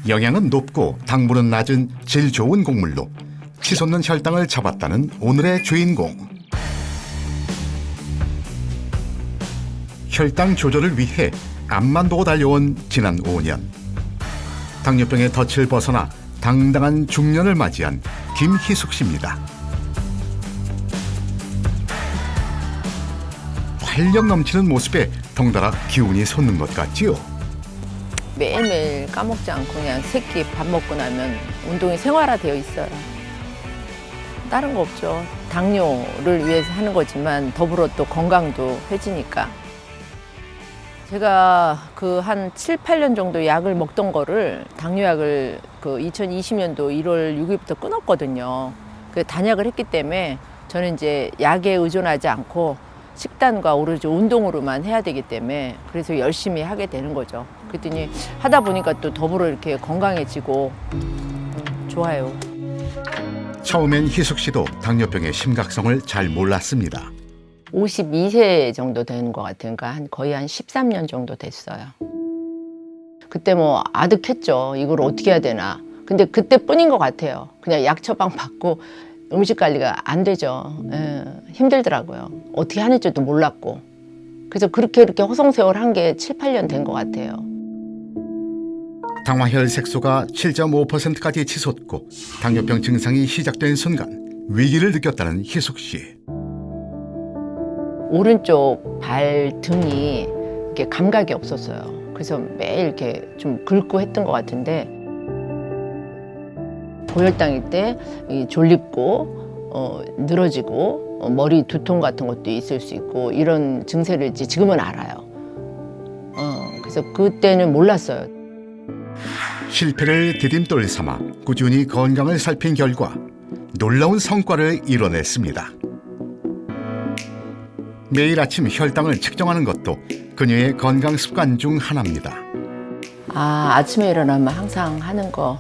영양은 높고 당분은 낮은 질 좋은 곡물로 치솟는 혈당을 잡았다는 오늘의 주인공. 혈당 조절을 위해 앞만 보고 달려온 지난 5년. 당뇨병의 덫을 벗어나 당당한 중년을 맞이한 김희숙 씨입니다. 활력 넘치는 모습에 덩달아 기운이 솟는 것 같지요. 매일매일 까먹지 않고 그냥 새끼 밥 먹고 나면 운동이 생활화되어 있어요. 다른 거 없죠. 당뇨를 위해서 하는 거지만 더불어 또 건강도 해지니까. 제가 그 한 7, 8년 정도 약을 먹던 거를 당뇨약을 그 2020년도 1월 6일부터 끊었거든요. 그 단약을 했기 때문에 저는 이제 약에 의존하지 않고 식단과 오로지 운동으로만 해야 되기 때문에 그래서 열심히 하게 되는 거죠. 그랬더니 하다 보니까 또 더불어 이렇게 건강해지고 좋아요. 처음엔 희숙 씨도 당뇨병의 심각성을 잘 몰랐습니다. 52세 정도 되는 것 같아요. 그러니까 거의 한 13년 정도 됐어요. 그때 뭐 아득했죠. 이걸 어떻게 해야 되나. 근데 그때뿐인 것 같아요. 그냥 약 처방 받고 음식 관리가 안 되죠. 힘들더라고요. 어떻게 하는지도 몰랐고. 그래서 그렇게 허송세월한 게 7, 8년 된 것 같아요. 당화혈 색소가 7.5%까지 치솟고 당뇨병 증상이 시작된 순간 위기를 느꼈다는 희숙 씨. 오른쪽 발 등이 이렇게 감각이 없었어요. 그래서 매일 이렇게 좀 긁고 했던 것 같은데 고혈당일 때 졸립고 늘어지고 머리 두통 같은 것도 있을 수 있고 이런 증세를 지금은 알아요. 그래서 그때는 몰랐어요. 실패를 디딤돌 삼아 꾸준히 건강을 살핀 결과 놀라운 성과를 이뤄냈습니다. 매일 아침 혈당을 측정하는 것도 그녀의 건강 습관 중 하나입니다. 아침에 일어나면 항상 하는 거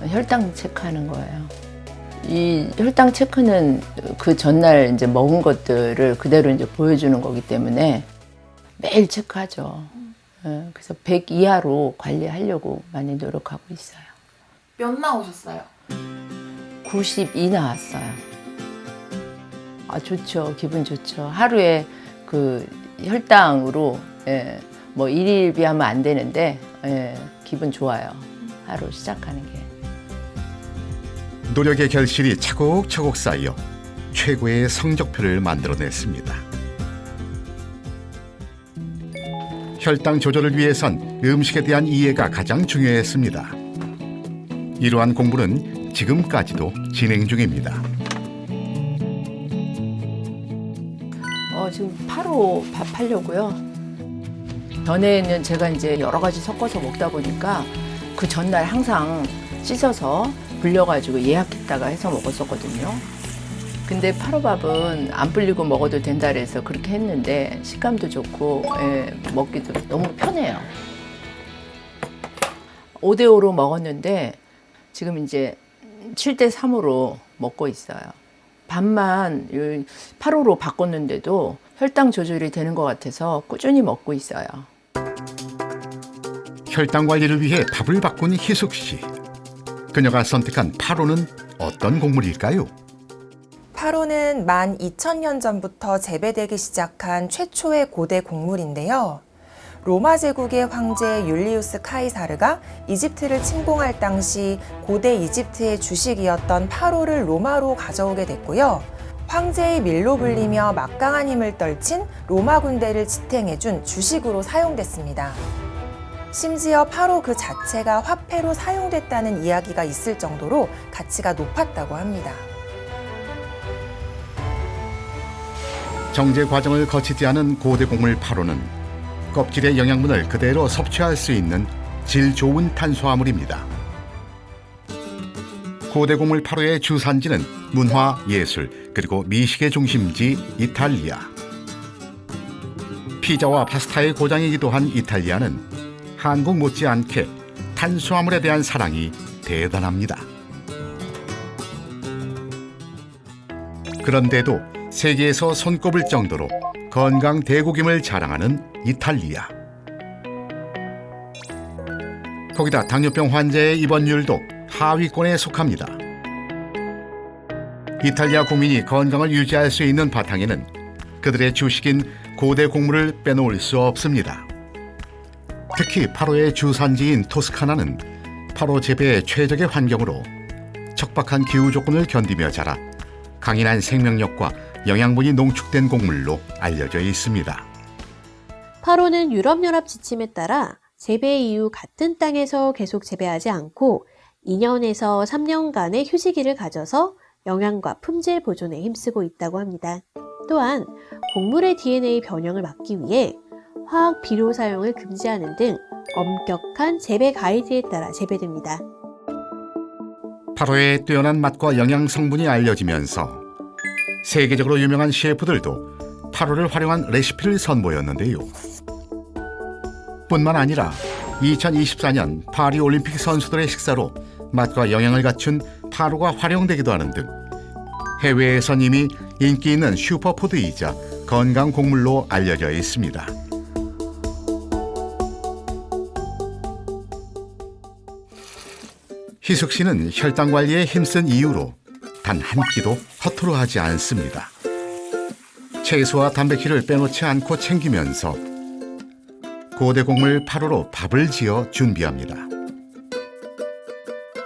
혈당 체크하는 거예요. 이 혈당 체크는 그 전날 이제 먹은 것들을 그대로 이제 보여주는 거기 때문에 매일 체크하죠. 그래서 100 이하로 관리하려고 많이 노력하고 있어요. 몇 나오셨어요? 92 나왔어요. 좋죠. 기분 좋죠. 하루에 그 혈당으로 뭐 일일비하면 안 되는데 기분 좋아요. 하루 시작하는 게. 노력의 결실이 차곡차곡 쌓여 최고의 성적표를 만들어냈습니다. 혈당 조절을 위해선 음식에 대한 이해가 가장 중요했습니다. 이러한 공부는 지금까지도 진행 중입니다. 지금 파로 밥 하려고요. 전에는 제가 이제 여러 가지 섞어서 먹다 보니까 그 전날 항상 씻어서 불려가지고 예약했다가 해서 먹었었거든요. 근데 파로밥은 안 불리고 먹어도 된다 그래서 그렇게 했는데 식감도 좋고 먹기도 너무 편해요. 5대5로 먹었는데 지금 이제 7대3으로 먹고 있어요. 밥만 8호로 바꿨는데도 혈당 조절이 되는 것 같아서 꾸준히 먹고 있어요. 혈당 관리를 위해 밥을 바꾼 희숙 씨. 그녀가 선택한 8호는 어떤 곡물일까요? 파로는 12,000년 전부터 재배되기 시작한 최초의 고대 곡물인데요. 로마 제국의 황제 율리우스 카이사르가 이집트를 침공할 당시 고대 이집트의 주식이었던 파로를 로마로 가져오게 됐고요. 황제의 밀로 불리며 막강한 힘을 떨친 로마 군대를 지탱해준 주식으로 사용됐습니다. 심지어 파로 그 자체가 화폐로 사용됐다는 이야기가 있을 정도로 가치가 높았다고 합니다. 정제 과정을 거치지 않은 고대 곡물 8호는 껍질의 영양분을 그대로 섭취할 수 있는 질 좋은 탄수화물입니다. 고대 곡물 8호의 주산지는 문화, 예술, 그리고 미식의 중심지 이탈리아. 피자와 파스타의 고장이기도 한 이탈리아는 한국 못지않게 탄수화물에 대한 사랑이 대단합니다. 그런데도 세계에서 손꼽을 정도로 건강 대국임을 자랑하는 이탈리아. 거기다 당뇨병 환자의 입원율도 하위권에 속합니다. 이탈리아 국민이 건강을 유지할 수 있는 바탕에는 그들의 주식인 고대 곡물을 빼놓을 수 없습니다. 특히 파로의 주산지인 토스카나는 파로 재배의 최적의 환경으로 척박한 기후 조건을 견디며 자라 강인한 생명력과 영양분이 농축된 곡물로 알려져 있습니다. 파로는 유럽연합 지침에 따라 재배 이후 같은 땅에서 계속 재배하지 않고 2년에서 3년간의 휴지기를 가져서 영양과 품질 보존에 힘쓰고 있다고 합니다. 또한 곡물의 DNA 변형을 막기 위해 화학 비료 사용을 금지하는 등 엄격한 재배 가이드에 따라 재배됩니다. 파로의 뛰어난 맛과 영양 성분이 알려지면서 세계적으로 유명한 셰프들도 파로를 활용한 레시피를 선보였는데요. 뿐만 아니라 2024년 파리 올림픽 선수들의 식사로 맛과 영양을 갖춘 파로가 활용되기도 하는 등 해외에선 이미 인기 있는 슈퍼푸드이자 건강 곡물로 알려져 있습니다. 희숙 씨는 혈당 관리에 힘쓴 이유로 단 한 끼도 허투루 하지 않습니다. 채소와 단백질을 빼놓지 않고 챙기면서 고대 곡물 파로로 밥을 지어 준비합니다.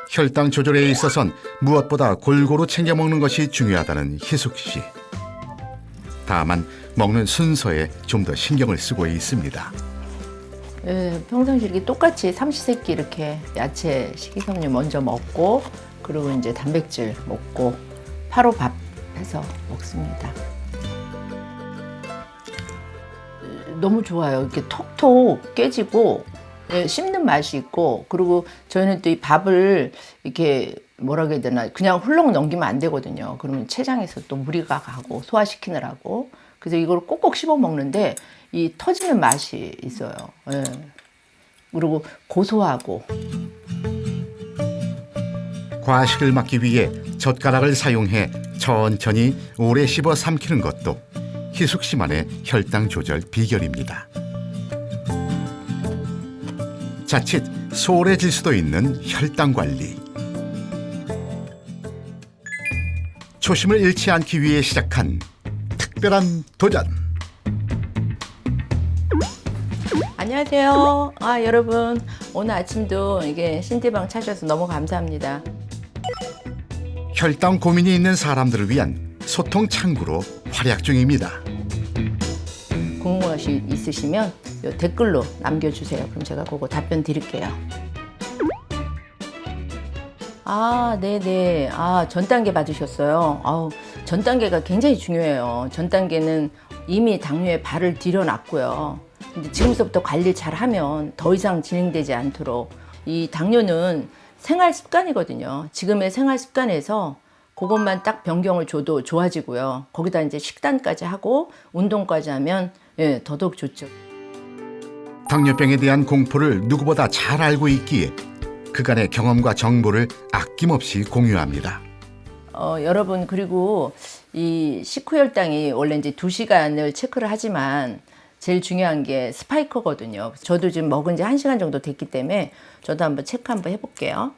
혈당 조절에 있어선 무엇보다 골고루 챙겨 먹는 것이 중요하다는 희숙 씨. 다만 먹는 순서에 좀 더 신경을 쓰고 있습니다. 평상시 이렇게 똑같이 삼시세끼 이렇게 야채, 식이섬유 먼저 먹고 그리고 이제 단백질 먹고 파로 밥 해서 먹습니다. 너무 좋아요. 이렇게 톡톡 깨지고 씹는 맛이 있고 그리고 저희는 또 이 밥을 이렇게 뭐라 해야 되나 그냥 훌렁 넘기면 안 되거든요. 그러면 췌장에서 또 무리가 가고 소화시키느라고 그래서 이걸 꼭꼭 씹어 먹는데 이 터지는 맛이 있어요. 그리고 고소하고 과식을 막기 위해 젓가락을 사용해 천천히 오래 씹어 삼키는 것도 희숙 씨만의 혈당 조절 비결입니다. 자칫 소홀해질 수도 있는 혈당 관리. 초심을 잃지 않기 위해 시작한 특별한 도전. 안녕하세요. 여러분 오늘 아침도 이게 신대방 찾아서 너무 감사합니다. 혈당 고민이 있는 사람들을 위한 소통 창구로 활약 중입니다. 궁금한 것이 있으시면 요 댓글로 남겨주세요. 그럼 제가 그거 답변 드릴게요. 네네. 전 단계 받으셨어요. 전 단계가 굉장히 중요해요. 전 단계는 이미 당뇨에 발을 들여놨고요. 근데 지금부터 관리 잘하면 더 이상 진행되지 않도록 이 당뇨는 생활 습관이거든요. 지금의 생활 습관에서 그것만 딱 변경을 줘도 좋아지고요. 거기다 이제 식단까지 하고 운동까지 하면 더더욱 좋죠. 당뇨병에 대한 공포를 누구보다 잘 알고 있기에 그간의 경험과 정보를 아낌없이 공유합니다. 여러분 그리고 이 식후 혈당이 원래 이제 2시간을 체크를 하지만 제일 중요한 게 스파이크거든요. 저도 지금 먹은 지 1시간 정도 됐기 때문에 저도 한번 체크 한번 해볼게요.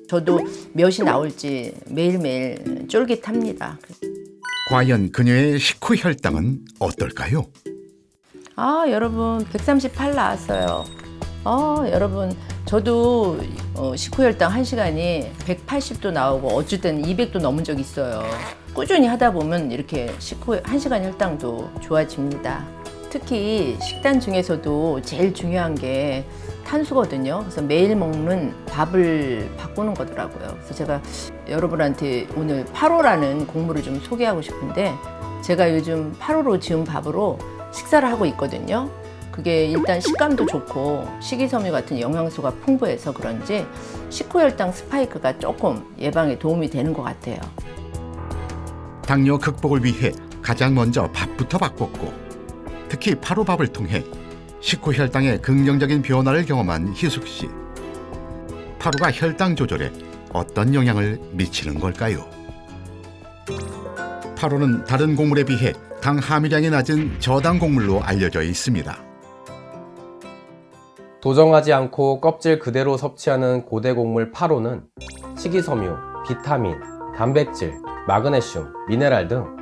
저도 몇이 나올지 매일매일 쫄깃합니다. 과연 그녀의 식후 혈당은 어떨까요? 여러분 138 나왔어요. 여러분 저도 식후 혈당 1시간이 180도 나오고 어쩔 때는 200도 넘은 적이 있어요. 꾸준히 하다 보면 이렇게 식후 1시간 혈당도 좋아집니다. 특히 식단 중에서도 제일 중요한 게 탄수거든요. 그래서 매일 먹는 밥을 바꾸는 거더라고요. 그래서 제가 여러분한테 오늘 파로라는 곡물을 좀 소개하고 싶은데 제가 요즘 파로로 지은 밥으로 식사를 하고 있거든요. 그게 일단 식감도 좋고 식이섬유 같은 영양소가 풍부해서 그런지 식후 혈당 스파이크가 조금 예방에 도움이 되는 것 같아요. 당뇨 극복을 위해 가장 먼저 밥부터 바꿨고 특히 파로밥을 통해 식후 혈당에 긍정적인 변화를 경험한 희숙 씨. 파로가 혈당 조절에 어떤 영향을 미치는 걸까요? 파로는 다른 곡물에 비해 당 함유량이 낮은 저당 곡물로 알려져 있습니다. 도정하지 않고 껍질 그대로 섭취하는 고대곡물 파로는 식이섬유, 비타민, 단백질, 마그네슘, 미네랄 등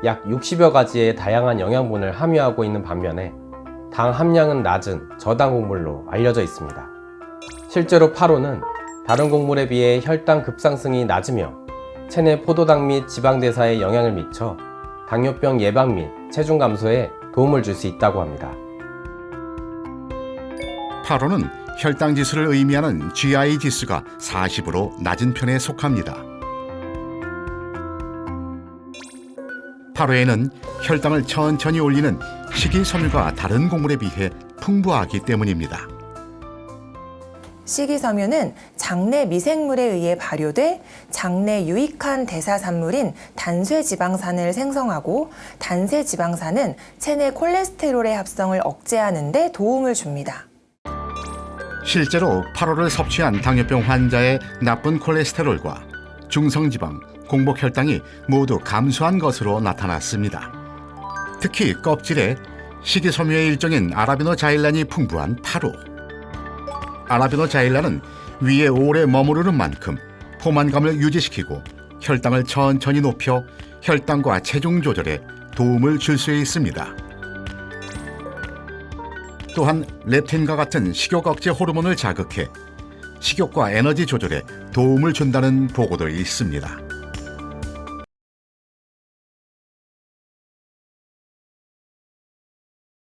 약 60여 가지의 다양한 영양분을 함유하고 있는 반면에 당 함량은 낮은 저당 곡물로 알려져 있습니다. 실제로 파로는 다른 곡물에 비해 혈당 급상승이 낮으며 체내 포도당 및 지방대사에 영향을 미쳐 당뇨병 예방 및 체중 감소에 도움을 줄 수 있다고 합니다. 파로는 혈당 지수를 의미하는 GI 지수가 40으로 낮은 편에 속합니다. 파로에는 혈당을 천천히 올리는 식이섬유가 다른 곡물에 비해 풍부하기 때문입니다. 식이섬유는 장내 미생물에 의해 발효돼 장내 유익한 대사산물인 단쇄지방산을 생성하고 단쇄지방산은 체내 콜레스테롤의 합성을 억제하는 데 도움을 줍니다. 실제로 파로를 섭취한 당뇨병 환자의 나쁜 콜레스테롤과 중성지방, 공복혈당이 모두 감소한 것으로 나타났습니다. 특히 껍질에 식이섬유의 일종인 아라비노자일란이 풍부한 파로. 아라비노자일란은 위에 오래 머무르는 만큼 포만감을 유지시키고 혈당을 천천히 높여 혈당과 체중 조절에 도움을 줄 수 있습니다. 또한 렙틴과 같은 식욕 억제 호르몬을 자극해 식욕과 에너지 조절에 도움을 준다는 보고도 있습니다.